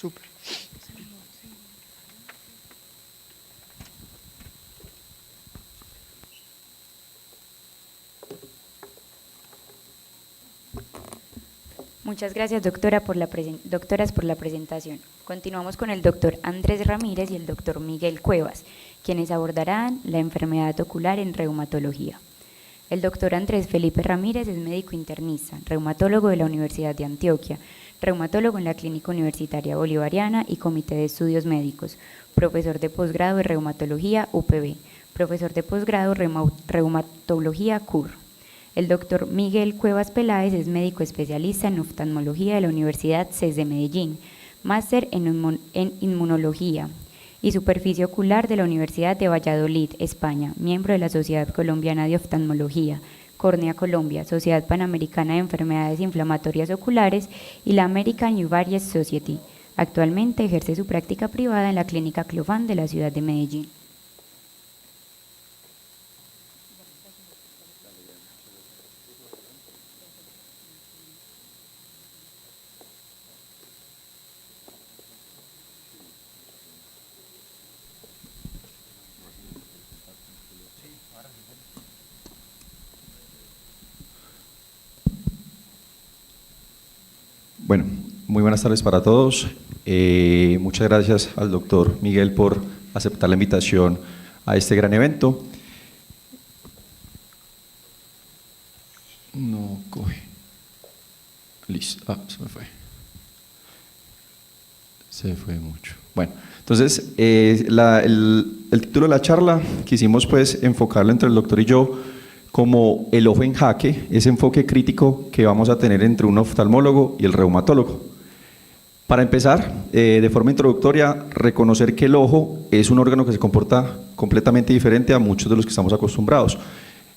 Súper. Muchas gracias, doctoras, por la presentación. Continuamos con el doctor Andrés Ramírez y el doctor Miguel Cuevas, quienes abordarán la enfermedad ocular en reumatología. El doctor Andrés Felipe Ramírez es médico internista, reumatólogo de la Universidad de Antioquia, reumatólogo en la Clínica Universitaria Bolivariana y Comité de Estudios Médicos, profesor de posgrado de reumatología UPB, profesor de posgrado reumatología CUR. El doctor Miguel Cuevas Peláez es médico especialista en oftalmología de la Universidad CES de Medellín, máster en inmunología y superficie ocular de la Universidad de Valladolid, España, miembro de la Sociedad Colombiana de Oftalmología, Córnea Colombia, Sociedad Panamericana de Enfermedades Inflamatorias Oculares y la American Uveitis Society. Actualmente ejerce su práctica privada en la Clínica Clofán de la ciudad de Medellín. Bueno, muy buenas tardes para todos. Muchas gracias al doctor Miguel por aceptar la invitación a este gran evento. No coge. Listo. Se me fue. Se fue mucho. Bueno, entonces el título de la charla quisimos pues enfocarlo entre el doctor y yo como el ojo en jaque, ese enfoque crítico que vamos a tener entre un oftalmólogo y el reumatólogo. Para empezar, de forma introductoria, reconocer que el ojo es un órgano que se comporta completamente diferente a muchos de los que estamos acostumbrados.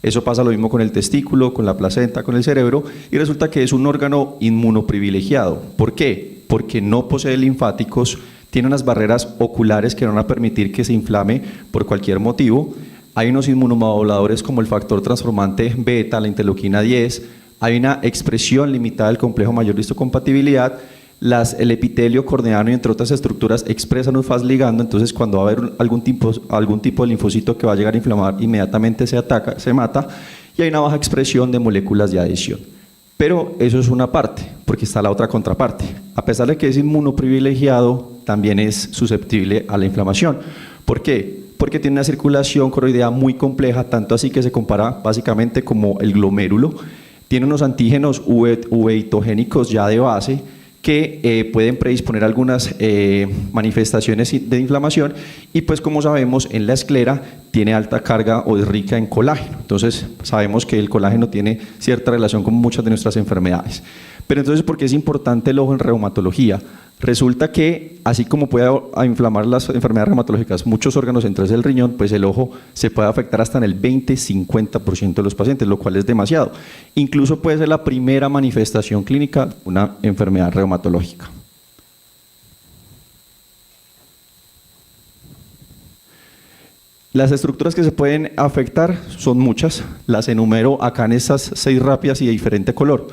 Eso pasa lo mismo con el testículo, con la placenta, con el cerebro, y resulta que es un órgano inmunoprivilegiado. ¿Por qué? Porque no posee linfáticos, tiene unas barreras oculares que no van a permitir que se inflame por cualquier motivo. Hay unos inmunomoduladores como el factor transformante beta, la interleuquina 10, hay una expresión limitada del complejo mayor de histocompatibilidad, el epitelio corneano y entre otras estructuras expresan un Fas ligando, entonces cuando va a haber algún tipo de linfocito que va a llegar a inflamar, inmediatamente se ataca, se mata, y hay una baja expresión de moléculas de adhesión. Pero eso es una parte, porque está la otra contraparte. A pesar de que es inmunoprivilegiado, también es susceptible a la inflamación. ¿Por qué? Porque tiene una circulación coroidea muy compleja, tanto así que se compara básicamente como el glomérulo. Tiene unos antígenos uveitogénicos ya de base que pueden predisponer algunas manifestaciones de inflamación y pues como sabemos en la esclera tiene alta carga o es rica en colágeno. Entonces sabemos que el colágeno tiene cierta relación con muchas de nuestras enfermedades. Pero entonces, ¿por qué es importante el ojo en reumatología? Resulta que, así como puede inflamar las enfermedades reumatológicas muchos órganos, entre ellos el riñón, pues el ojo se puede afectar hasta en el 20-50% de los pacientes, lo cual es demasiado. Incluso puede ser la primera manifestación clínica de una enfermedad reumatológica. Las estructuras que se pueden afectar son muchas, las enumero acá en estas 6 rápidas y de diferente color.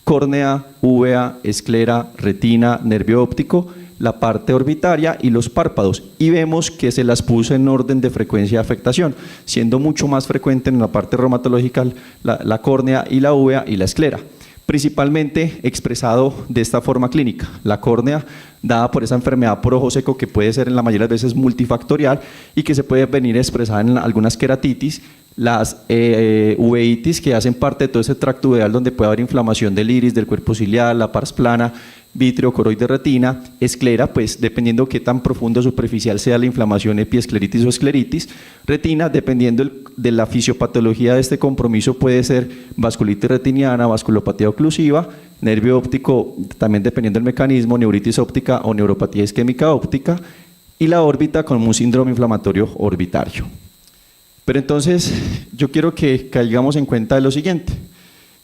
Córnea, uvea, esclera, retina, nervio óptico, la parte orbitaria y los párpados. Y vemos que se las puse en orden de frecuencia de afectación, siendo mucho más frecuente en la parte reumatológica la córnea y la uvea y la esclera. Principalmente expresado de esta forma clínica. La córnea, dada por esa enfermedad por ojo seco que puede ser en la mayoría de las veces multifactorial y que se puede venir expresada en algunas queratitis, las uveitis que hacen parte de todo ese tracto uveal donde puede haber inflamación del iris, del cuerpo ciliar, la pars plana, vítreo, coroide, retina, esclera, pues dependiendo qué tan profundo o superficial sea la inflamación, epiescleritis o escleritis, retina, dependiendo de la fisiopatología de este compromiso puede ser vasculitis retiniana, vasculopatía oclusiva, nervio óptico, también dependiendo del mecanismo, neuritis óptica o neuropatía isquémica óptica, y la órbita con un síndrome inflamatorio orbitario. Pero entonces yo quiero que caigamos en cuenta de lo siguiente,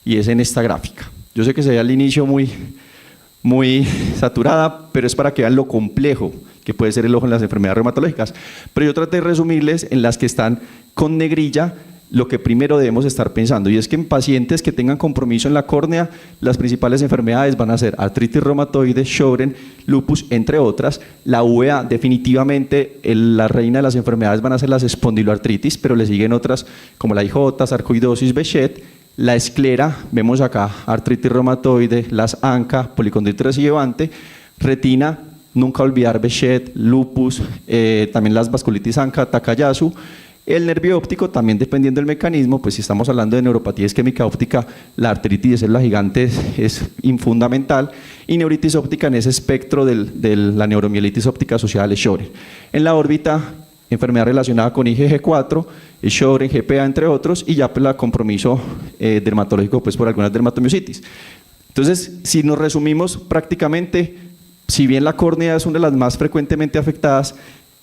y es en esta gráfica. Yo sé que se ve al inicio muy saturada, pero es para que vean lo complejo que puede ser el ojo en las enfermedades reumatológicas. Pero yo traté de resumirles en las que están con negrilla lo que primero debemos estar pensando, y es que en pacientes que tengan compromiso en la córnea, las principales enfermedades van a ser artritis reumatoide, Sjögren, lupus, entre otras. La uvea, definitivamente, la reina de las enfermedades van a ser las espondiloartritis, pero le siguen otras como la IJ, sarcoidosis, Behçet. La esclera, vemos acá artritis reumatoide, las ANCA, policondritis recipiente, retina, nunca olvidar Behçet, lupus, también las vasculitis ANCA, Takayasu. El nervio óptico, también dependiendo del mecanismo, pues si estamos hablando de neuropatía isquémica óptica, la artritis de células gigantes es fundamental, y neuritis óptica en ese espectro de la neuromielitis óptica asociada al Sjögren. En la órbita, enfermedad relacionada con IgG4, Sjögren, GPA, entre otros, y ya pues la compromiso dermatológico pues por algunas dermatomiositis. Entonces, si nos resumimos prácticamente, si bien la córnea es una de las más frecuentemente afectadas,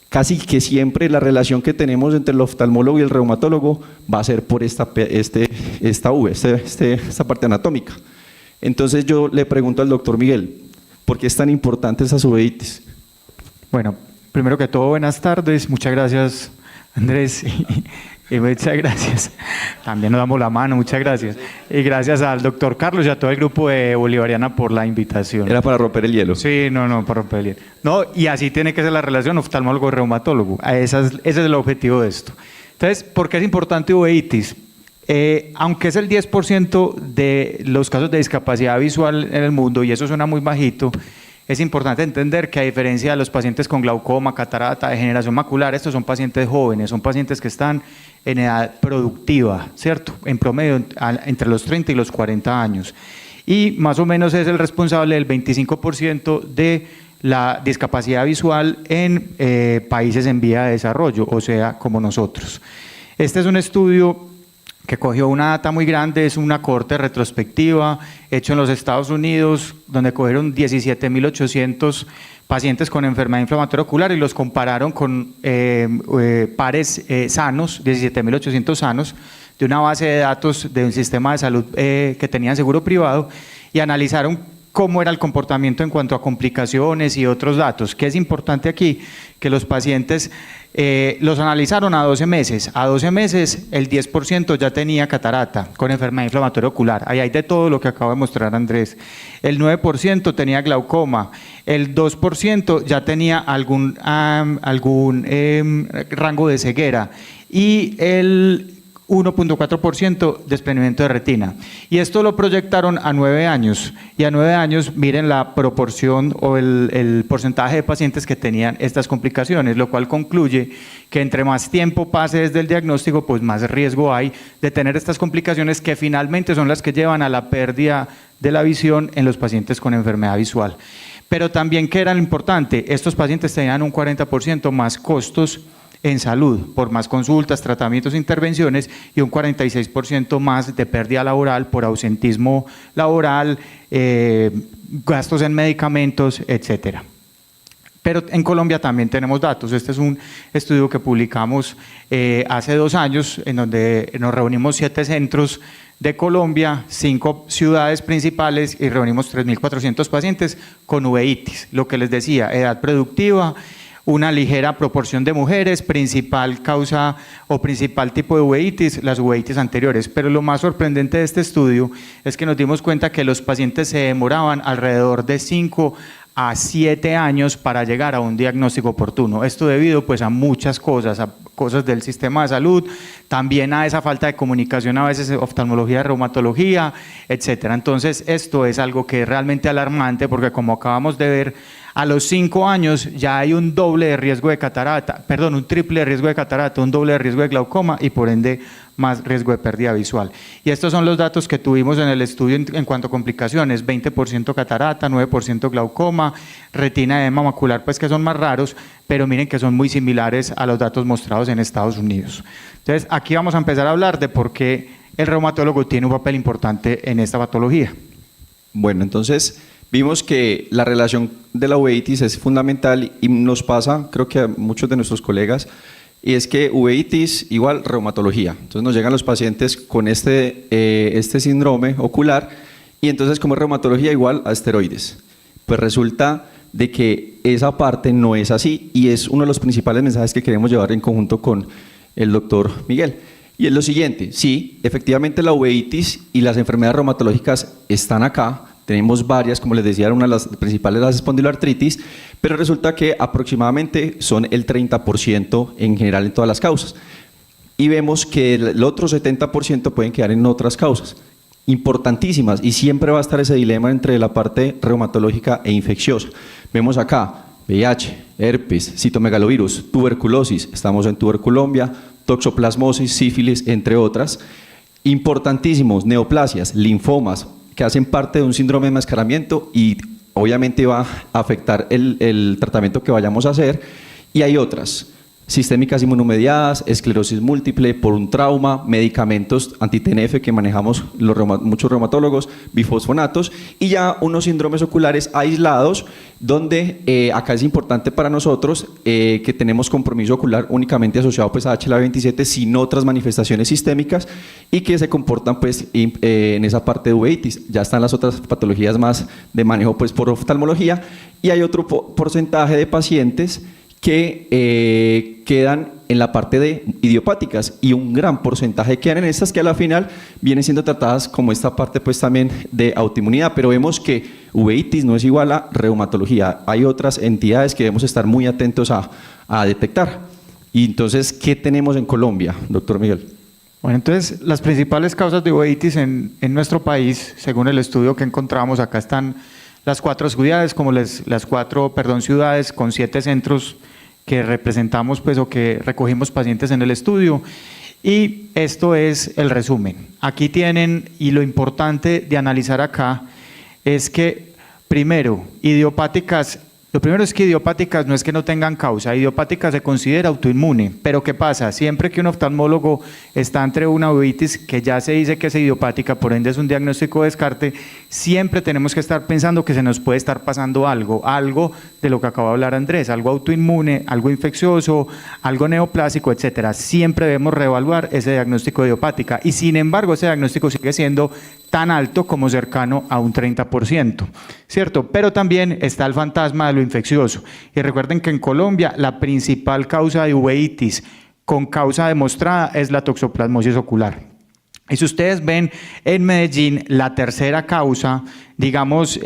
casi que siempre la relación que tenemos entre el oftalmólogo y el reumatólogo va a ser por esta parte anatómica. Entonces yo le pregunto al doctor Miguel, ¿por qué es tan importante esa uveitis? Bueno, primero que todo, buenas tardes, muchas gracias Andrés y muchas gracias. También nos damos la mano, muchas gracias. Y gracias al doctor Carlos y a todo el grupo de Bolivariana por la invitación. Era para romper el hielo. Sí, no, para romper el hielo. No, y así tiene que ser la relación oftalmólogo-reumatólogo. Ese es el objetivo de esto. Entonces, ¿por qué es importante uveitis? Aunque es el 10% de los casos de discapacidad visual en el mundo, y eso suena muy bajito, es importante entender que a diferencia de los pacientes con glaucoma, catarata, degeneración macular, estos son pacientes jóvenes, son pacientes que están en edad productiva, ¿cierto? En promedio entre los 30 y los 40 años. Y más o menos es el responsable del 25% de la discapacidad visual en países en vía de desarrollo, o sea, como nosotros. Este es un estudio que cogió una data muy grande, es una cohorte retrospectiva hecho en los Estados Unidos, donde cogieron 17.800 pacientes con enfermedad inflamatoria ocular y los compararon con pares sanos, 17.800 sanos, de una base de datos de un sistema de salud que tenían seguro privado, y analizaron cómo era el comportamiento en cuanto a complicaciones y otros datos. ¿Qué es importante aquí? Que los pacientes los analizaron a 12 meses. A 12 meses el 10% ya tenía catarata con enfermedad inflamatoria ocular. Ahí hay de todo lo que acaba de mostrar Andrés. El 9% tenía glaucoma. El 2% ya tenía algún rango de ceguera. Y el 1.4% desprendimiento de retina. Y esto lo proyectaron a 9 años. Y a 9 años, miren la proporción o el porcentaje de pacientes que tenían estas complicaciones, lo cual concluye que entre más tiempo pase desde el diagnóstico, pues más riesgo hay de tener estas complicaciones que finalmente son las que llevan a la pérdida de la visión en los pacientes con enfermedad visual. Pero también, ¿qué era lo importante? Estos pacientes tenían un 40% más costos en salud, por más consultas, tratamientos, intervenciones, y un 46% más de pérdida laboral por ausentismo laboral, gastos en medicamentos, etcétera. Pero en Colombia también tenemos datos. Este es un estudio que publicamos hace 2 años, en donde nos reunimos 7 centros de Colombia, 5 ciudades principales, y reunimos 3.400 pacientes con uveitis. Lo que les decía, edad productiva, una ligera proporción de mujeres, principal causa o principal tipo de uveitis, las uveitis anteriores. Pero lo más sorprendente de este estudio es que nos dimos cuenta que los pacientes se demoraban alrededor de 5 a 7 años para llegar a un diagnóstico oportuno. Esto debido pues a muchas cosas, a cosas del sistema de salud, también a esa falta de comunicación a veces oftalmología, reumatología, etcétera. Entonces esto es algo que es realmente alarmante, porque como acabamos de ver, a los 5 años ya hay un doble de riesgo de catarata, perdón, un triple de riesgo de catarata, un doble de riesgo de glaucoma y por ende más riesgo de pérdida visual. Y estos son los datos que tuvimos en el estudio en cuanto a complicaciones: 20% catarata, 9% glaucoma, retina, edema macular, pues que son más raros, pero miren que son muy similares a los datos mostrados en Estados Unidos. Entonces aquí vamos a empezar a hablar de por qué el reumatólogo tiene un papel importante en esta patología. Bueno, entonces vimos que la relación de la uveitis es fundamental y nos pasa, creo que a muchos de nuestros colegas, y es que uveitis igual reumatología. Entonces nos llegan los pacientes con este síndrome ocular, y entonces como es reumatología igual a esteroides. Pues resulta de que esa parte no es así, y es uno de los principales mensajes que queremos llevar en conjunto con el doctor Miguel. Y es lo siguiente, sí, efectivamente la uveitis y las enfermedades reumatológicas están acá, tenemos varias, como les decía, una de las principales es la espondiloartritis, pero resulta que aproximadamente son el 30% en general en todas las causas. Y vemos que el otro 70% pueden quedar en otras causas importantísimas, y siempre va a estar ese dilema entre la parte reumatológica e infecciosa. Vemos acá VIH, herpes, citomegalovirus, tuberculosis, estamos en tuberculombia, toxoplasmosis, sífilis, entre otras. Importantísimos, neoplasias, linfomas, que hacen parte de un síndrome de enmascaramiento y obviamente va a afectar el tratamiento que vayamos a hacer. Y hay otras, sistémicas inmunomediadas, esclerosis múltiple por un trauma, medicamentos anti-TNF que manejamos muchos reumatólogos, bifosfonatos, y ya unos síndromes oculares aislados, donde acá es importante para nosotros que tenemos compromiso ocular únicamente asociado pues, a HLA-27 sin otras manifestaciones sistémicas y que se comportan pues, en esa parte de uveitis. Ya están las otras patologías más de manejo pues, por oftalmología, y hay otro porcentaje de pacientes que quedan en la parte de idiopáticas, y un gran porcentaje quedan en estas que a la final vienen siendo tratadas como esta parte pues también de autoinmunidad, pero vemos que uveitis no es igual a reumatología, hay otras entidades que debemos estar muy atentos a detectar. Y entonces, ¿qué tenemos en Colombia, doctor Miguel? Bueno, entonces las principales causas de uveitis en nuestro país, según el estudio que encontramos, acá están las cuatro ciudades, ciudades con 7 centros que representamos pues, o que recogimos pacientes en el estudio, y esto es el resumen. Aquí tienen, y lo importante de analizar acá es que primero, idiopáticas. Lo primero es que idiopáticas no es que no tengan causa, idiopática se considera autoinmune, pero ¿qué pasa? Siempre que un oftalmólogo está entre una uveitis que ya se dice que es idiopática, por ende es un diagnóstico de descarte, siempre tenemos que estar pensando que se nos puede estar pasando algo de lo que acaba de hablar Andrés, algo autoinmune, algo infeccioso, algo neoplásico, etcétera. Siempre debemos reevaluar ese diagnóstico de idiopática, y sin embargo ese diagnóstico sigue siendo tan alto como cercano a un 30%, ¿cierto? Pero también está el fantasma de lo infeccioso. Y recuerden que en Colombia la principal causa de uveitis con causa demostrada es la toxoplasmosis ocular. Y si ustedes ven en Medellín, la tercera causa, digamos,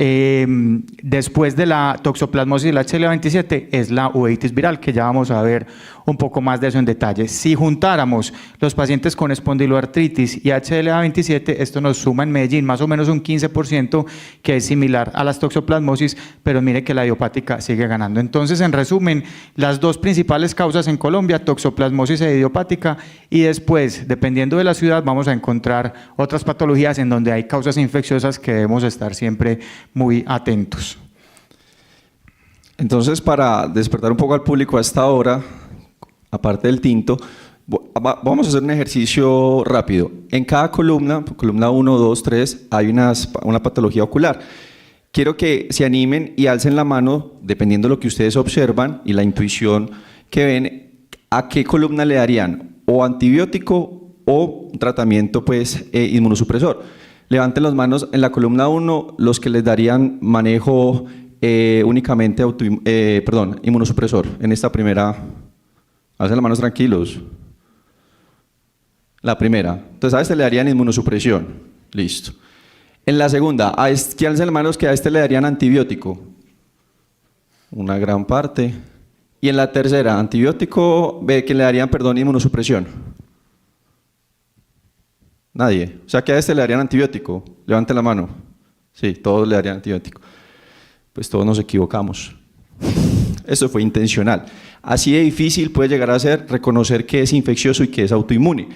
después de la toxoplasmosis y la HLA-27, es la uveitis viral, que ya vamos a ver un poco más de eso en detalle. Si juntáramos los pacientes con espondiloartritis y HLA-27, esto nos suma en Medellín más o menos un 15%, que es similar a las toxoplasmosis, pero mire que la idiopática sigue ganando. Entonces, en resumen, las dos principales causas en Colombia, toxoplasmosis e idiopática, y después, dependiendo de la ciudad, vamos a encontrar otras patologías en donde hay causas infecciosas que debemos estar siempre muy atentos. Entonces, para despertar un poco al público a esta hora, aparte del tinto, vamos a hacer un ejercicio rápido. En cada columna 1, 2, 3, hay una patología ocular. Quiero que se animen y alcen la mano, dependiendo de lo que ustedes observan y la intuición que ven, a qué columna le darían, o antibiótico o un tratamiento pues, inmunosupresor. Levanten las manos en la columna 1 los que les darían manejo únicamente inmunosupresor. En esta primera, alcen las manos tranquilos. La primera, entonces a este le darían inmunosupresión. Listo. En la segunda, ¿quién alcen las manos que a este le darían antibiótico? Una gran parte. Y en la tercera, antibiótico, que le darían, inmunosupresión. Nadie. O sea que a este le darían antibiótico. Levanten la mano. Sí, todos le darían antibiótico. Pues todos nos equivocamos. Eso fue intencional. Así de difícil puede llegar a ser reconocer que es infeccioso y que es autoinmune.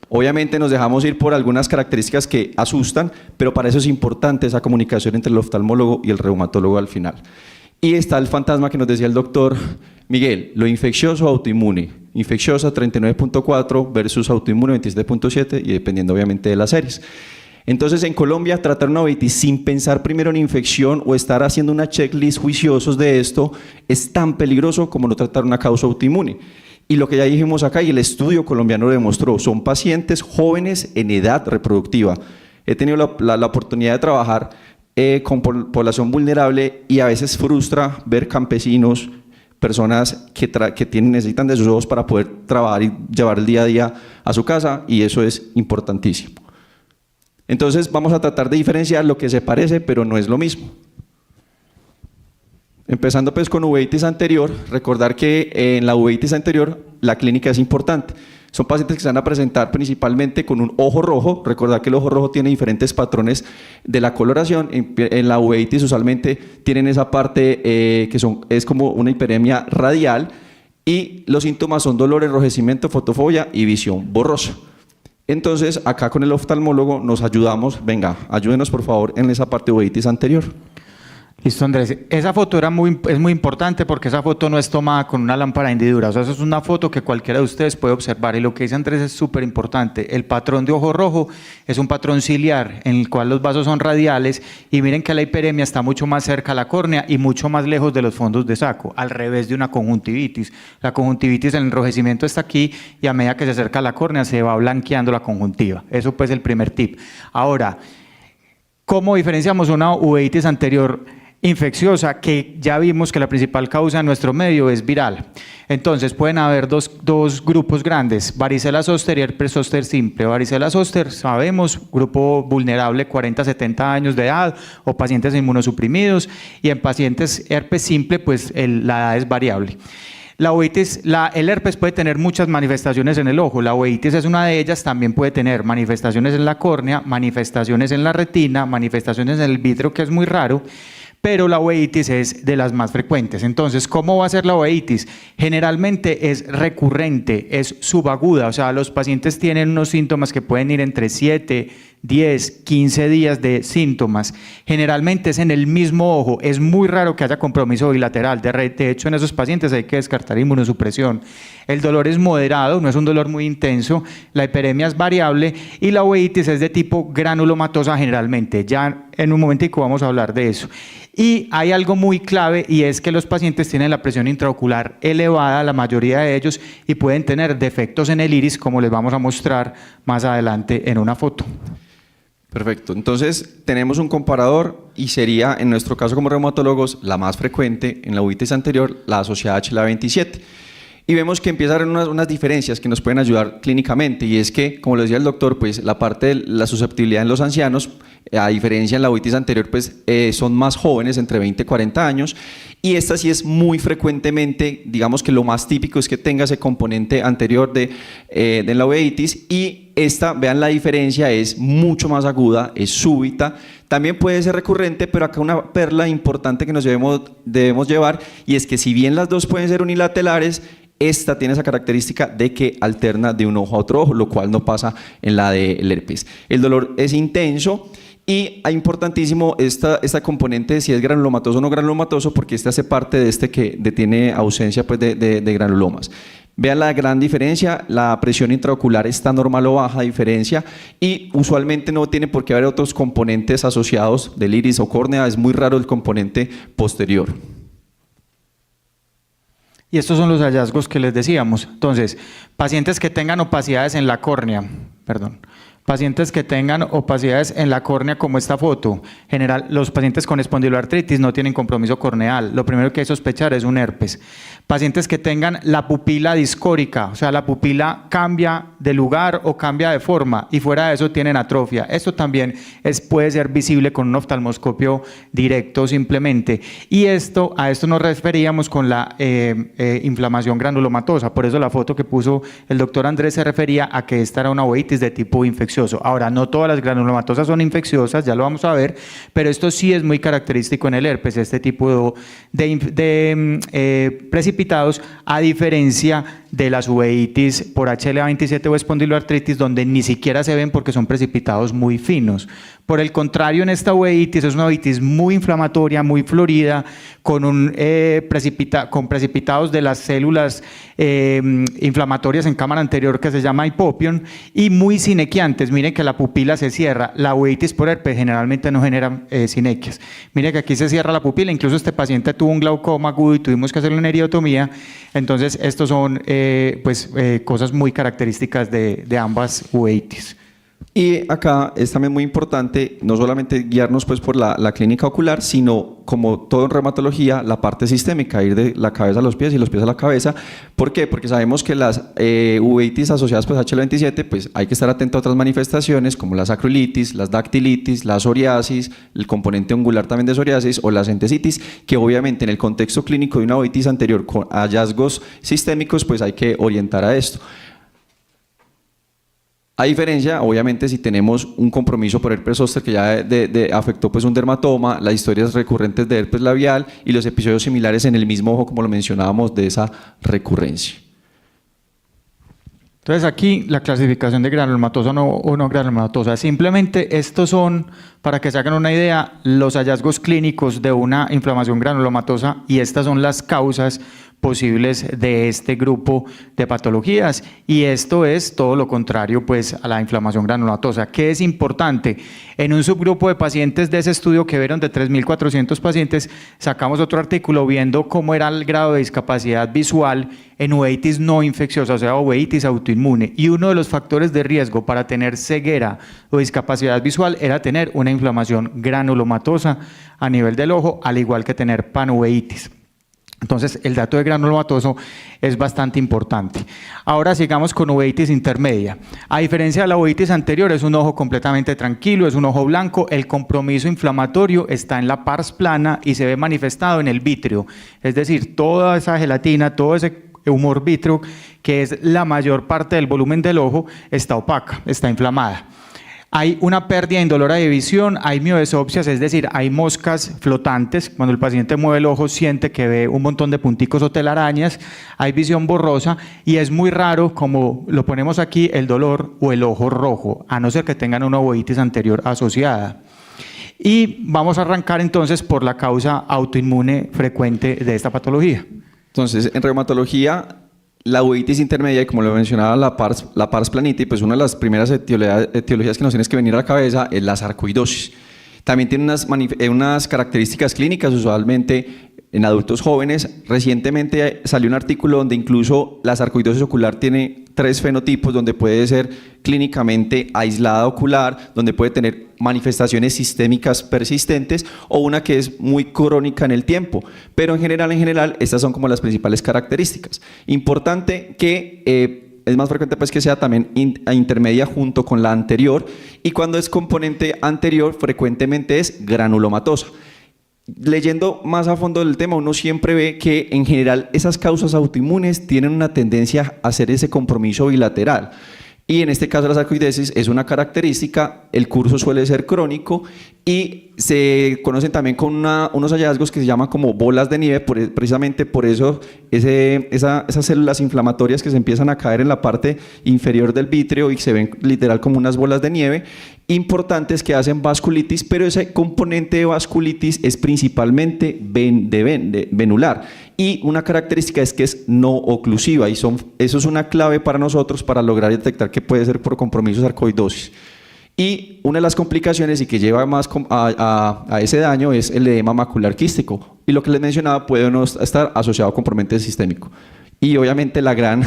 Obviamente nos dejamos ir por algunas características que asustan, pero para eso es importante esa comunicación entre el oftalmólogo y el reumatólogo al final. Y está el fantasma que nos decía el doctor Miguel, lo infeccioso o autoinmune. Infecciosa 39.4 versus autoinmune 27.7 y dependiendo obviamente de las series. Entonces en Colombia tratar una uveitis sin pensar primero en infección o estar haciendo una checklist juiciosos de esto es tan peligroso como no tratar una causa autoinmune. Y lo que ya dijimos acá y el estudio colombiano lo demostró, son pacientes jóvenes en edad reproductiva. He tenido la oportunidad de trabajar con población vulnerable y a veces frustra ver campesinos, personas que necesitan de sus ojos para poder trabajar y llevar el día a día a su casa, y eso es importantísimo. Entonces vamos a tratar de diferenciar lo que se parece, pero no es lo mismo. Empezando pues con uveitis anterior, recordar que en la uveitis anterior la clínica es importante. Son pacientes que se van a presentar principalmente con un ojo rojo. Recordar que el ojo rojo tiene diferentes patrones de la coloración. En la uveitis usualmente tienen esa parte es como una hiperemia radial, y los síntomas son dolor, enrojecimiento, fotofobia y visión borrosa. Entonces acá con el oftalmólogo nos ayudamos. Venga, ayúdenos por favor en esa parte de uveitis anterior. Listo, Andrés. Esa foto es muy importante porque esa foto no es tomada con una lámpara hendidura. O sea, eso es una foto que cualquiera de ustedes puede observar. Y lo que dice Andrés es súper importante. El patrón de ojo rojo es un patrón ciliar en el cual los vasos son radiales. Y miren que la hiperemia está mucho más cerca a la córnea y mucho más lejos de los fondos de saco, al revés de una conjuntivitis. La conjuntivitis, el enrojecimiento está aquí y a medida que se acerca a la córnea se va blanqueando la conjuntiva. Eso pues es el primer tip. Ahora, ¿cómo diferenciamos una uveitis anterior infecciosa? Que ya vimos que la principal causa en nuestro medio es viral. Entonces pueden haber dos grupos grandes: varicela zoster y herpes zóster simple. Varicela zoster, sabemos, grupo vulnerable, 40 a 70 años de edad o pacientes inmunosuprimidos, y en pacientes herpes simple pues la edad es variable. La uveitis, el herpes puede tener muchas manifestaciones en el ojo. La uveitis es una de ellas. También puede tener manifestaciones en la córnea, manifestaciones en la retina, manifestaciones en el vítreo, que es muy raro, pero la uveitis es de las más frecuentes. Entonces, ¿cómo va a ser la uveitis? Generalmente es recurrente, es subaguda, o sea, los pacientes tienen unos síntomas que pueden ir entre 7, 10, 15 días de síntomas. Generalmente es en el mismo ojo. Es muy raro que haya compromiso bilateral. De hecho, en esos pacientes hay que descartar inmunosupresión. El dolor es moderado, no es un dolor muy intenso. La hiperemia es variable y la uveitis es de tipo granulomatosa generalmente. Ya en un momentico vamos a hablar de eso. Y hay algo muy clave, y es que los pacientes tienen la presión intraocular elevada, la mayoría de ellos, y pueden tener defectos en el iris, como les vamos a mostrar más adelante en una foto. Perfecto, entonces tenemos un comparador y sería, en nuestro caso como reumatólogos, la más frecuente en la uveitis anterior, la asociada HLA27. Y vemos que empiezan a haber unas diferencias que nos pueden ayudar clínicamente, y es que, como lo decía el doctor, pues la parte de la susceptibilidad en los ancianos, a diferencia en la uveitis anterior, pues son más jóvenes, entre 20 y 40 años, y esta sí es muy frecuentemente, digamos que lo más típico es que tenga ese componente anterior de la uveitis, y esta, vean la diferencia, es mucho más aguda, es súbita. También puede ser recurrente, pero acá una perla importante que nos debemos llevar, y es que si bien las dos pueden ser unilaterales, esta tiene esa característica de que alterna de un ojo a otro ojo, lo cual no pasa en la del herpes. El dolor es intenso, y es importantísimo esta componente de si es granulomatoso o no granulomatoso, porque este hace parte de que tiene ausencia pues, de granulomas. Vean la gran diferencia, la presión intraocular está normal o baja, diferencia, y usualmente no tiene por qué haber otros componentes asociados del iris o córnea. Es muy raro el componente posterior. Y estos son los hallazgos que les decíamos. Entonces, pacientes que tengan opacidades en la córnea, pacientes que tengan opacidades en la córnea, como esta foto. Los pacientes con espondiloartritis no tienen compromiso corneal. Lo primero que hay que sospechar es un herpes. Pacientes que tengan la pupila discórica, o sea, la pupila cambia de lugar o cambia de forma, y fuera de eso tienen atrofia. Esto también puede ser visible con un oftalmoscopio directo simplemente. Y a esto nos referíamos con la inflamación granulomatosa. Por eso la foto que puso el doctor Andrés se refería a que esta era una uveitis de tipo infeccioso. Ahora, no todas las granulomatosas son infecciosas, ya lo vamos a ver, pero esto sí es muy característico en el herpes, este tipo de precipitados, a diferencia de las uveitis por HLA27 o espondiloartritis, donde ni siquiera se ven porque son precipitados muy finos. Por el contrario, en esta uveitis es una uveitis muy inflamatoria, muy florida, con precipitados de las células inflamatorias en cámara anterior que se llama hipopion, y muy sinequiantes. Miren que la pupila se cierra. La uveitis por herpes generalmente no genera sinequias. Miren que aquí se cierra la pupila. Incluso este paciente tuvo un glaucoma agudo y tuvimos que hacerle una iridotomía. Entonces, estos son cosas muy características de ambas uveitis. Y acá es también muy importante no solamente guiarnos pues por la clínica ocular, sino como todo en reumatología, la parte sistémica, ir de la cabeza a los pies y los pies a la cabeza. ¿Por qué? Porque sabemos que las uveitis asociadas pues a HL27, pues hay que estar atento a otras manifestaciones como la sacroilitis, las dactilitis, la psoriasis, el componente angular también de psoriasis o la centesitis, que obviamente en el contexto clínico de una uveitis anterior con hallazgos sistémicos, pues hay que orientar a esto. A diferencia, obviamente, si tenemos un compromiso por herpes zóster que ya afectó pues un dermatoma, las historias recurrentes de herpes labial y los episodios similares en el mismo ojo, como lo mencionábamos, de esa recurrencia. Entonces aquí la clasificación de granulomatosa o no granulomatosa, simplemente estos son, para que se hagan una idea, los hallazgos clínicos de una inflamación granulomatosa y estas son las causas posibles de este grupo de patologías y esto es todo lo contrario pues a la inflamación granulomatosa. ¿Qué es importante? En un subgrupo de pacientes de ese estudio que vieron de 3.400 pacientes, sacamos otro artículo viendo cómo era el grado de discapacidad visual en uveitis no infecciosa, o sea, uveitis autoinmune, y uno de los factores de riesgo para tener ceguera o discapacidad visual era tener una inflamación granulomatosa a nivel del ojo, al igual que tener panuveitis. Entonces, el dato de granulomatoso es bastante importante. Ahora sigamos con uveitis intermedia. A diferencia de la uveitis anterior, es un ojo completamente tranquilo, es un ojo blanco, el compromiso inflamatorio está en la pars plana y se ve manifestado en el vítreo, es decir, toda esa gelatina, todo ese humor vítreo, que es la mayor parte del volumen del ojo, está opaca, está inflamada. Hay una pérdida indolora de visión, hay mioesopsias, es decir, hay moscas flotantes. Cuando el paciente mueve el ojo siente que ve un montón de punticos o telarañas, hay visión borrosa y es muy raro, como lo ponemos aquí, el dolor o el ojo rojo, a no ser que tengan una uveitis anterior asociada. Y vamos a arrancar entonces por la causa autoinmune frecuente de esta patología. Entonces, en reumatología, la uveitis intermedia, y como lo mencionaba la pars planitis, pues una de las primeras etiologías que nos tienes que venir a la cabeza es la sarcoidosis. También tiene unas características clínicas, usualmente en adultos jóvenes. Recientemente salió un artículo donde incluso la sarcoidosis ocular tiene 3 fenotipos, donde puede ser clínicamente aislada ocular, donde puede tener manifestaciones sistémicas persistentes o una que es muy crónica en el tiempo. Pero en general, estas son como las principales características. Importante que es más frecuente pues que sea también intermedia junto con la anterior, y cuando es componente anterior frecuentemente es granulomatosa. Leyendo más a fondo del tema, uno siempre ve que en general esas causas autoinmunes tienen una tendencia a hacer ese compromiso bilateral. Y en este caso la sarcoidosis es una característica, el curso suele ser crónico y se conocen también con unos hallazgos que se llaman como bolas de nieve, precisamente por eso esas células inflamatorias que se empiezan a caer en la parte inferior del vítreo y se ven literal como unas bolas de nieve, importantes que hacen vasculitis, pero ese componente de vasculitis es principalmente venular. Y una característica es que es no oclusiva y eso es una clave para nosotros para lograr detectar que puede ser por compromiso sarcoidosis. Y una de las complicaciones y que lleva más a ese daño es el edema macular quístico. Y lo que les mencionaba puede no estar asociado a componente sistémico. Y obviamente la gran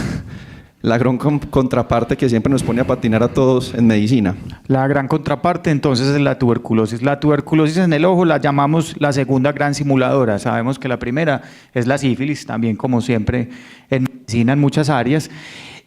contraparte que siempre nos pone a patinar a todos en medicina. La gran contraparte entonces es la tuberculosis. La tuberculosis en el ojo la llamamos la segunda gran simuladora. Sabemos que la primera es la sífilis, también como siempre en medicina en muchas áreas.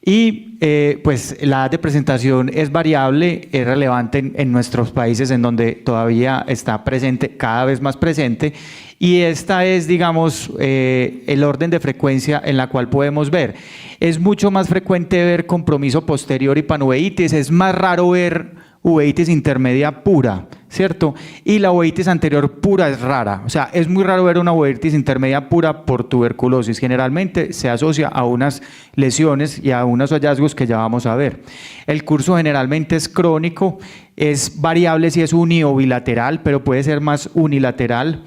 Y pues la edad de presentación es variable, es relevante en nuestros países en donde todavía está presente, cada vez más presente, y esta es, digamos, el orden de frecuencia en la cual podemos ver. Es mucho más frecuente ver compromiso posterior y panuveitis, es más raro ver uveitis intermedia pura, ¿cierto? Y la uveitis anterior pura es rara, o sea, es muy raro ver una uveitis intermedia pura por tuberculosis, generalmente se asocia a unas lesiones y a unos hallazgos que ya vamos a ver. El curso generalmente es crónico, es variable si es uni o bilateral, pero puede ser más unilateral.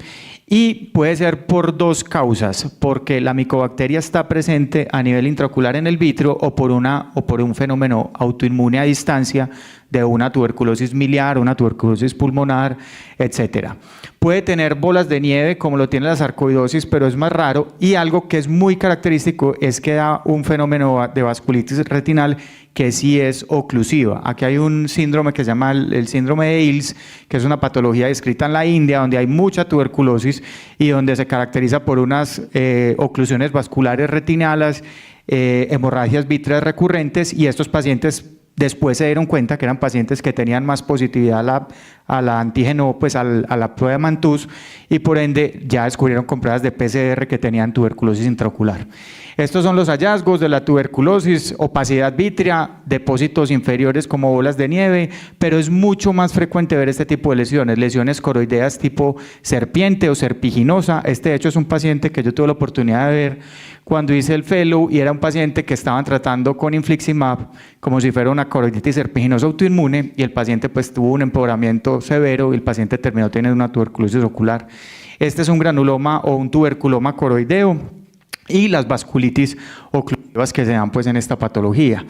Y puede ser por 2 causas, porque la micobacteria está presente a nivel intraocular en el vítreo o por un fenómeno autoinmune a distancia de una tuberculosis miliar, una tuberculosis pulmonar, etc. Puede tener bolas de nieve como lo tiene la sarcoidosis, pero es más raro, y algo que es muy característico es que da un fenómeno de vasculitis retinal que sí es oclusiva. Aquí hay un síndrome que se llama el síndrome de Hills, que es una patología descrita en la India, donde hay mucha tuberculosis y donde se caracteriza por unas oclusiones vasculares retinales, hemorragias vítreas recurrentes, y estos pacientes después se dieron cuenta que eran pacientes que tenían más positividad a la antígeno, pues a la prueba de Mantoux, y por ende ya descubrieron con pruebas de PCR que tenían tuberculosis intraocular. Estos son los hallazgos de la tuberculosis: opacidad vítrea, depósitos inferiores como bolas de nieve, pero es mucho más frecuente ver este tipo de lesiones, lesiones coroideas tipo serpiente o serpiginosa. Este de hecho es un paciente que yo tuve la oportunidad de ver cuando hice el fellow, y era un paciente que estaban tratando con infliximab como si fuera una coroiditis serpiginosa autoinmune, y el paciente pues tuvo un empeoramiento severo y el paciente terminó teniendo una tuberculosis ocular. Este es un granuloma o un tuberculoma coroideo, y las vasculitis oclusivas que se dan pues en esta patología.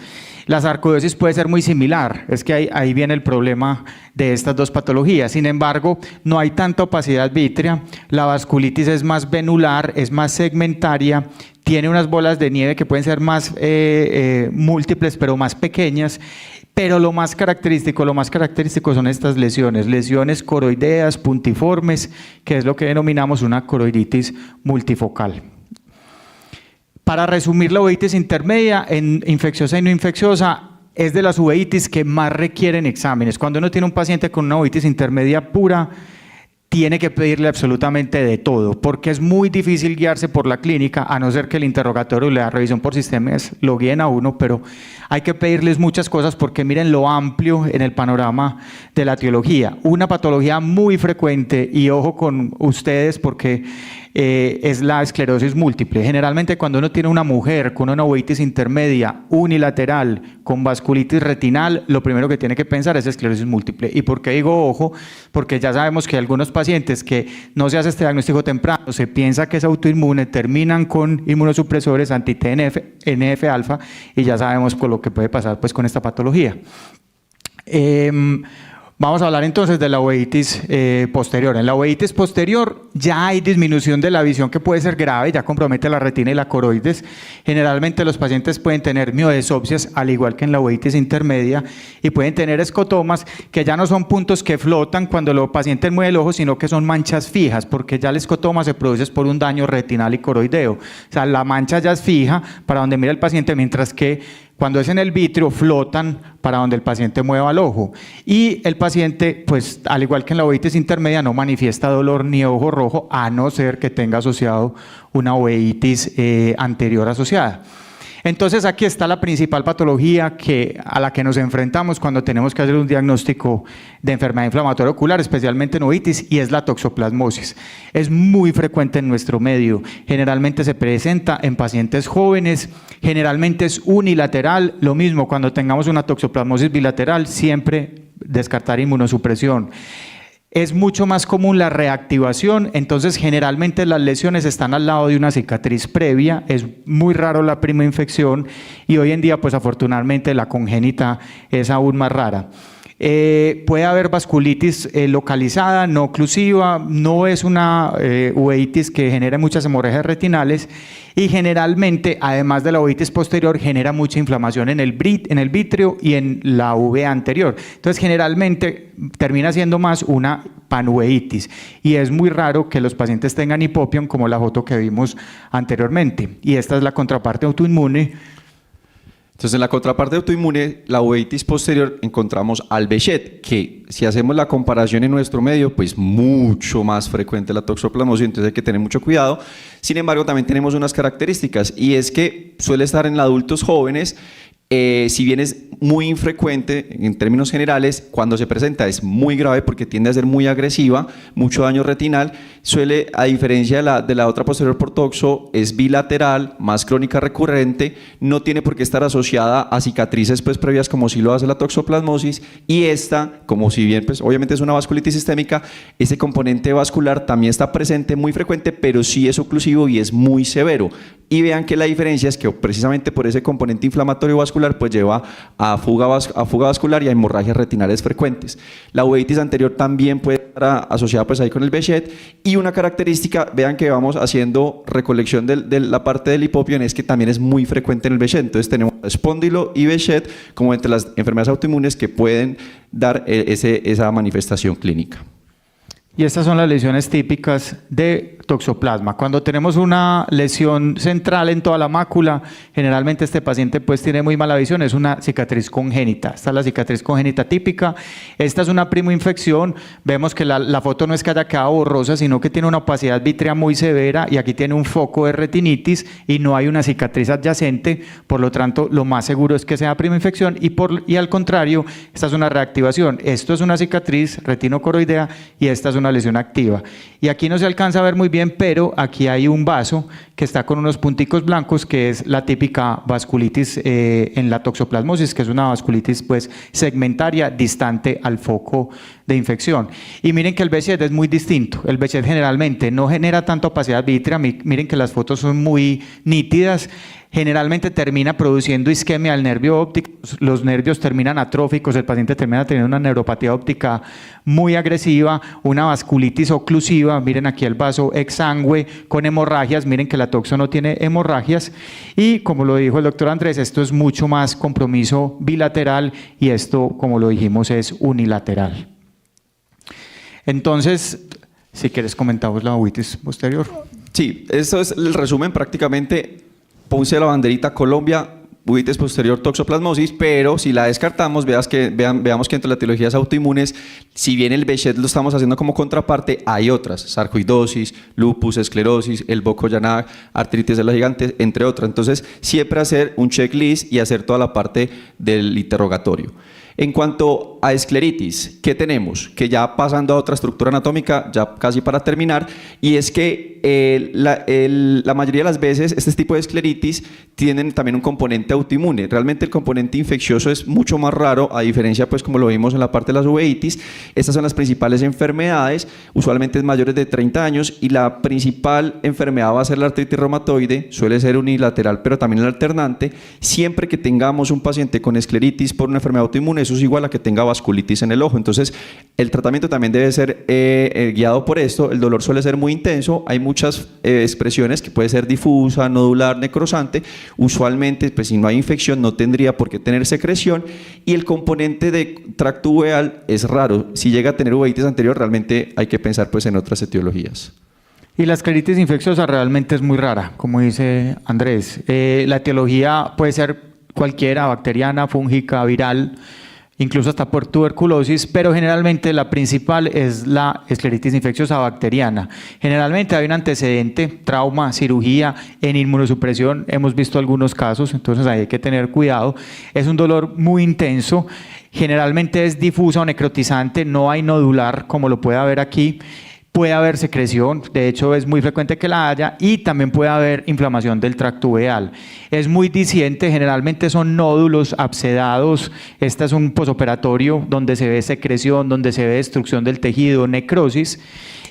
La sarcoidosis puede ser muy similar, es que ahí viene el problema de estas dos patologías. Sin embargo, no hay tanta opacidad vítrea, la vasculitis es más venular, es más segmentaria, tiene unas bolas de nieve que pueden ser más múltiples pero más pequeñas. Pero lo más característico son estas lesiones coroideas, puntiformes, que es lo que denominamos una coroiditis multifocal. Para resumir, la uveitis intermedia, en infecciosa y no infecciosa, es de las uveitis que más requieren exámenes. Cuando uno tiene un paciente con una uveitis intermedia pura, tiene que pedirle absolutamente de todo, porque es muy difícil guiarse por la clínica, a no ser que el interrogatorio y la revisión por sistemas lo guíen a uno, pero hay que pedirles muchas cosas porque miren lo amplio en el panorama de la etiología. Una patología muy frecuente, y ojo con ustedes porque es la esclerosis múltiple. Generalmente cuando uno tiene una mujer con una uveitis intermedia unilateral con vasculitis retinal, lo primero que tiene que pensar es esclerosis múltiple. ¿Y por qué digo ojo? Porque ya sabemos que algunos pacientes que no se hace este diagnóstico temprano, se piensa que es autoinmune, terminan con inmunosupresores anti-TNF, NF-alfa, y ya sabemos con lo que puede pasar pues con esta patología. Vamos a hablar entonces de la uveitis posterior. En la uveitis posterior ya hay disminución de la visión que puede ser grave, ya compromete la retina y la coroides. Generalmente los pacientes pueden tener mioesopsias, al igual que en la uveitis intermedia, y pueden tener escotomas que ya no son puntos que flotan cuando el paciente mueve el ojo, sino que son manchas fijas, porque ya el escotoma se produce por un daño retinal y coroideo. O sea, la mancha ya es fija para donde mira el paciente, mientras que cuando es en el vítreo, flotan para donde el paciente mueva el ojo. Y el paciente, pues al igual que en la uveitis intermedia, no manifiesta dolor ni ojo rojo, a no ser que tenga asociado una uveitis anterior asociada. Entonces aquí está la principal patología a la que nos enfrentamos cuando tenemos que hacer un diagnóstico de enfermedad inflamatoria ocular, especialmente en uveitis, y es la toxoplasmosis. Es muy frecuente en nuestro medio, generalmente se presenta en pacientes jóvenes, generalmente es unilateral. Lo mismo, cuando tengamos una toxoplasmosis bilateral, siempre descartar inmunosupresión. Es mucho más común la reactivación, entonces generalmente las lesiones están al lado de una cicatriz previa, es muy raro la prima infección, y hoy en día pues afortunadamente la congénita es aún más rara. Puede haber vasculitis localizada, no oclusiva, no es una uveitis que genere muchas hemorragias retinales, y generalmente, además de la uveitis posterior, genera mucha inflamación en el vítreo y en la uvea anterior. Entonces, generalmente termina siendo más una panuveitis, y es muy raro que los pacientes tengan hipopión, como la foto que vimos anteriormente. Y esta es la contraparte autoinmune. Entonces, en la contraparte autoinmune, la uveitis posterior, encontramos al Behçet, que si hacemos la comparación en nuestro medio, pues mucho más frecuente la toxoplasmosis, entonces hay que tener mucho cuidado. Sin embargo, también tenemos unas características, y es que suele estar en adultos jóvenes. Si bien es muy infrecuente en términos generales, cuando se presenta es muy grave porque tiende a ser muy agresiva, mucho daño retinal. Suele, a diferencia de la otra posterior por toxo, es bilateral, más crónica recurrente, no tiene por qué estar asociada a cicatrices pues previas como si lo hace la toxoplasmosis, y esta, como si bien pues obviamente es una vasculitis sistémica, ese componente vascular también está presente, muy frecuente, pero sí es oclusivo y es muy severo. Y vean que la diferencia es que precisamente por ese componente inflamatorio vascular pues lleva a fuga vascular y a hemorragias retinales frecuentes. La uveitis anterior también puede asociada pues ahí con el Behçet. Y una característica, vean que vamos haciendo recolección de la parte del hipopión, es que también es muy frecuente en el Behçet. Entonces tenemos espóndilo y Behçet como entre las enfermedades autoinmunes que pueden dar esa manifestación clínica. Y estas son las lesiones típicas de toxoplasma. Cuando tenemos una lesión central en toda la mácula, generalmente este paciente pues tiene muy mala visión, es una cicatriz congénita. Esta es la cicatriz congénita típica. Esta es una primoinfección. Vemos que la foto no es que haya quedado borrosa, sino que tiene una opacidad vítrea muy severa y aquí tiene un foco de retinitis y no hay una cicatriz adyacente. Por lo tanto, lo más seguro es que sea primoinfección y al contrario, esta es una reactivación. Esto es una cicatriz retinocoroidea y esta es una lesión activa. Y aquí no se alcanza a ver muy bien, pero aquí hay un vaso que está con unos punticos blancos, que es la típica vasculitis en la toxoplasmosis, que es una vasculitis pues segmentaria distante al foco de infección. Y miren que el Behçet es muy distinto. El Behçet generalmente no genera tanta opacidad vítrea. Miren que las fotos son muy nítidas. Generalmente termina produciendo isquemia del nervio óptico, los nervios terminan atróficos, el paciente termina teniendo una neuropatía óptica muy agresiva, una vasculitis oclusiva, miren aquí el vaso exangüe con hemorragias, miren que la toxo no tiene hemorragias y como lo dijo el doctor Andrés, esto es mucho más compromiso bilateral y esto, como lo dijimos, es unilateral. Entonces, si quieres comentamos la uveitis posterior. Sí, eso es el resumen prácticamente. Puse la banderita Colombia, uveitis posterior, toxoplasmosis, pero si la descartamos, veamos que entre las etiologías autoinmunes, si bien el Behçet lo estamos haciendo como contraparte, hay otras, sarcoidosis, lupus, esclerosis, el Boco-Yanag, artritis de la gigante, entre otras. Entonces, siempre hacer un checklist y hacer toda la parte del interrogatorio. En cuanto a escleritis, ¿qué tenemos? Que ya pasando a otra estructura anatómica, ya casi para terminar, y es que la mayoría de las veces este tipo de escleritis tienen también un componente autoinmune. Realmente el componente infeccioso es mucho más raro, a diferencia, pues como lo vimos en la parte de las uveitis. Estas son las principales enfermedades, usualmente es mayores de 30 años, y la principal enfermedad va a ser la artritis reumatoide, suele ser unilateral, pero también el alternante. Siempre que tengamos un paciente con escleritis por una enfermedad autoinmune, eso es igual a que tenga vasculitis en el ojo. Entonces, el tratamiento también debe ser guiado por esto. El dolor suele ser muy intenso. Hay muchas expresiones que puede ser difusa, nodular, necrosante. Usualmente, pues si no hay infección, no tendría por qué tener secreción. Y el componente de tracto uveal es raro. Si llega a tener uveitis anterior, realmente hay que pensar pues en otras etiologías. Y la escleritis infecciosa realmente es muy rara, como dice Andrés. La etiología puede ser cualquiera, bacteriana, fúngica, viral, incluso hasta por tuberculosis, pero generalmente la principal es la escleritis infecciosa bacteriana. Generalmente hay un antecedente, trauma, cirugía, en inmunosupresión hemos visto algunos casos, entonces ahí hay que tener cuidado. Es un dolor muy intenso, generalmente es difusa o necrotizante, no hay nodular como lo puede haber aquí. Puede haber secreción, de hecho es muy frecuente que la haya, y también puede haber inflamación del tracto uveal. Es muy diciente, generalmente son nódulos abscedados. Este es un posoperatorio donde se ve secreción, donde se ve destrucción del tejido, necrosis.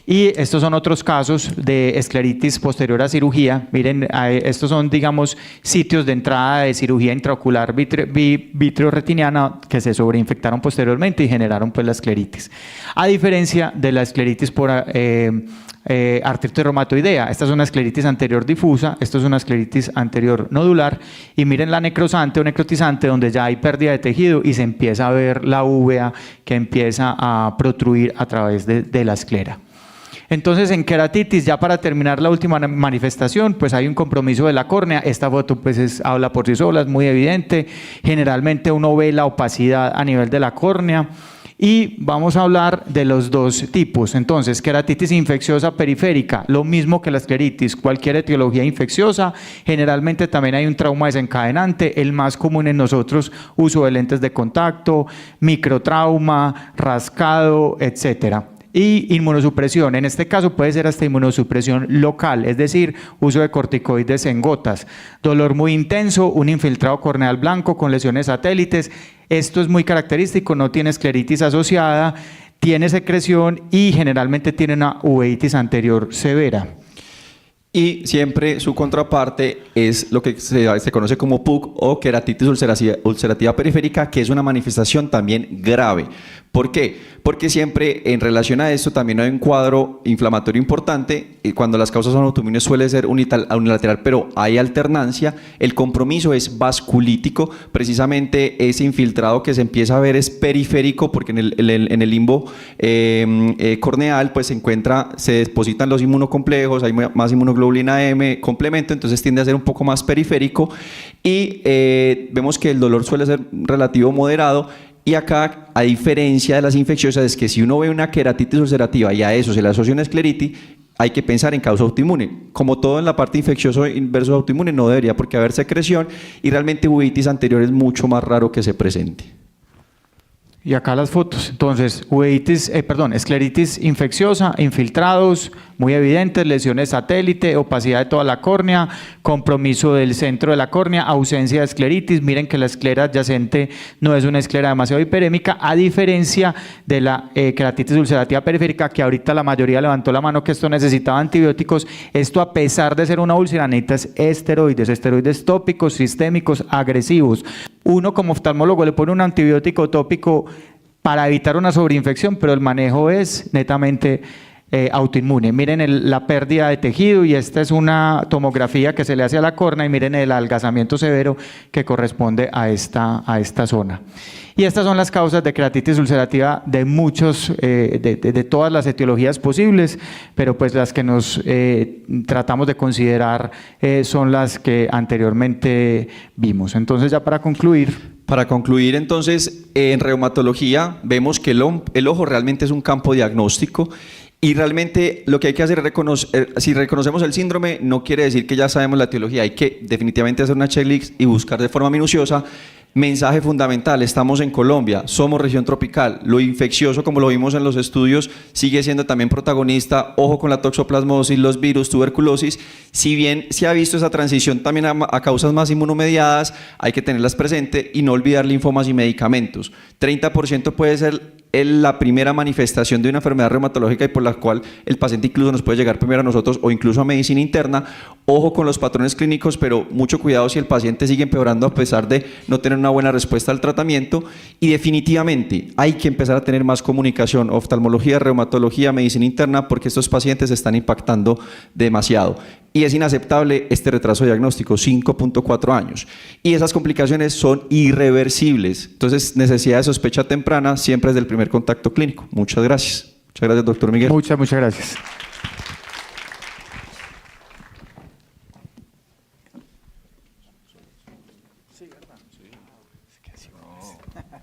Y estos son otros casos de escleritis posterior a cirugía. Miren, estos son, digamos, sitios de entrada de cirugía intraocular vitreoretiniana que se sobreinfectaron posteriormente y generaron pues la escleritis. A diferencia de la escleritis por artritis reumatoidea, esta es una escleritis anterior difusa, esto es una escleritis anterior nodular, y miren la necrosante o necrotizante donde ya hay pérdida de tejido y se empieza a ver la uvea que empieza a protruir a través de la esclera. Entonces, en queratitis, ya para terminar la última manifestación, pues hay un compromiso de la córnea. Esta foto pues habla por sí sola, es muy evidente. Generalmente uno ve la opacidad a nivel de la córnea. Y vamos a hablar de los dos tipos. Entonces, queratitis infecciosa periférica, lo mismo que la escleritis, cualquier etiología infecciosa. Generalmente también hay un trauma desencadenante, el más común en nosotros, uso de lentes de contacto, microtrauma, rascado, etcétera. Y inmunosupresión, en este caso puede ser hasta inmunosupresión local, es decir, uso de corticoides en gotas, dolor muy intenso, un infiltrado corneal blanco con lesiones satélites. Esto es muy característico, no tiene escleritis asociada, tiene secreción y generalmente tiene una uveitis anterior severa. Y siempre su contraparte es lo que se conoce como PUC o queratitis ulcerativa periférica, que es una manifestación también grave. ¿Por qué? Porque siempre en relación a esto también hay un cuadro inflamatorio importante, y cuando las causas son autoinmunes suele ser unilateral, pero hay alternancia. El compromiso es vasculítico, precisamente ese infiltrado que se empieza a ver es periférico, porque en el limbo corneal pues se depositan los inmunocomplejos, hay más inmunoglobulina M, complemento, entonces tiende a ser un poco más periférico y vemos que el dolor suele ser relativo moderado. Y acá, a diferencia de las infecciosas, es que si uno ve una queratitis ulcerativa y a eso se le asocia una escleritis, hay que pensar en causa autoinmune. Como todo en la parte infeccioso versus autoinmune, no debería porque haber secreción y realmente uveitis anterior es mucho más raro que se presente. Y acá las fotos. Entonces, escleritis infecciosa, infiltrados muy evidentes, lesiones satélite, opacidad de toda la córnea, compromiso del centro de la córnea, ausencia de escleritis. Miren que la esclera adyacente no es una esclera demasiado hiperémica, a diferencia de la queratitis ulcerativa periférica, que ahorita la mayoría levantó la mano que esto necesitaba antibióticos. Esto, a pesar de ser una úlcera, necesita esteroides tópicos, sistémicos, agresivos. Uno como oftalmólogo le pone un antibiótico tópico para evitar una sobreinfección, pero el manejo es netamente autoinmune. Miren la pérdida de tejido, y esta es una tomografía que se le hace a la córnea, y miren el adelgazamiento severo que corresponde a esta zona. Y estas son las causas de queratitis ulcerativa de de todas las etiologías posibles, pero pues las que nos tratamos de considerar son las que anteriormente vimos. Entonces, ya para concluir. Para concluir, entonces, en reumatología vemos que el ojo realmente es un campo diagnóstico y realmente lo que hay que hacer es reconocer, si reconocemos el síndrome, no quiere decir que ya sabemos la etiología, hay que definitivamente hacer una checklist y buscar de forma minuciosa. Mensaje fundamental: estamos en Colombia, somos región tropical, lo infeccioso, como lo vimos en los estudios, sigue siendo también protagonista. Ojo con la toxoplasmosis, los virus, tuberculosis. Si bien se ha visto esa transición también a causas más inmunomediadas, hay que tenerlas presente y no olvidar linfomas y medicamentos. 30% puede ser la primera manifestación de una enfermedad reumatológica y por la cual el paciente incluso nos puede llegar primero a nosotros o incluso a medicina interna. Ojo con los patrones clínicos, pero mucho cuidado si el paciente sigue empeorando a pesar de no tener una buena respuesta al tratamiento. Y definitivamente hay que empezar a tener más comunicación, oftalmología, reumatología, medicina interna, porque estos pacientes están impactando demasiado. Y es inaceptable este retraso diagnóstico, 5.4 años. Y esas complicaciones son irreversibles. Entonces, necesidad de sospecha temprana siempre desde el primer contacto clínico. Muchas gracias. Muchas gracias, doctor Miguel. Muchas gracias.